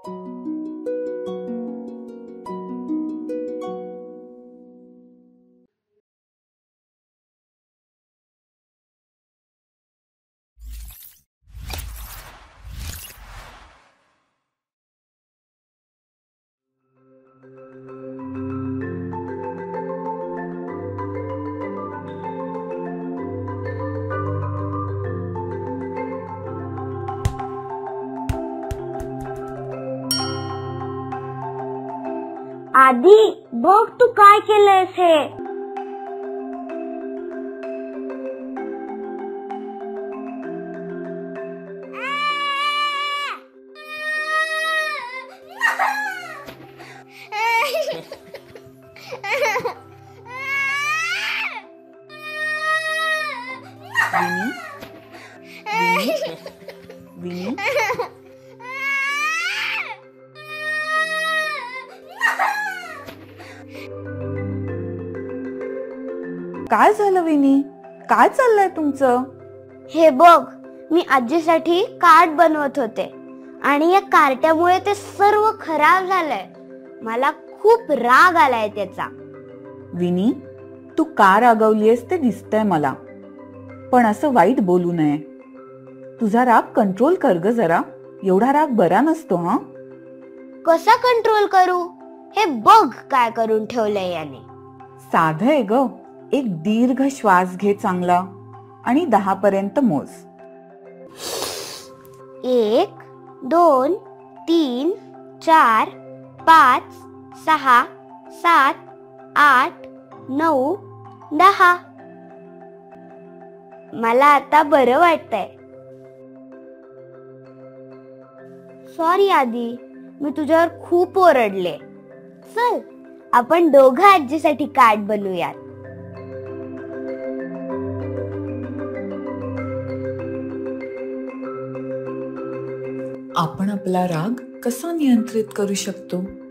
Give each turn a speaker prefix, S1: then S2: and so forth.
S1: आधी बघ तू काय केलंयस हे.
S2: विनी, काय झालं विनी? काय चाललंय तुमचं?
S1: हे बघ, मी आजीसाठी कार्ड बनवत होते आणि या कार्ट्यामुळे ते सर्व खराब झालंय. मला खूप राग आलाय त्याचा.
S2: विनी, तू का रागवलीयस ते दिसतंय मला, पण असं वाईट बोलू नये. तुझा राग कंट्रोल कर ग जरा. एवढा राग बरा नसतो.
S1: कसा कंट्रोल करू? हे बघ काय करून ठेवलंय याने.
S2: साधं आहे ग. एक दीर्घ श्वास घे चांगला आणि 10 पर्यंत मोज.
S1: 1 2 3 4 5 6 7 8 9 10. मला आता बरं वाटतंय. सॉरी आदी, मी तुझ्यावर खूप ओरडले. चल आपण दोघं आजीसाठी कार्ड बनवूयात.
S2: आपण आपला राग कसा नियंत्रित करू शकतो?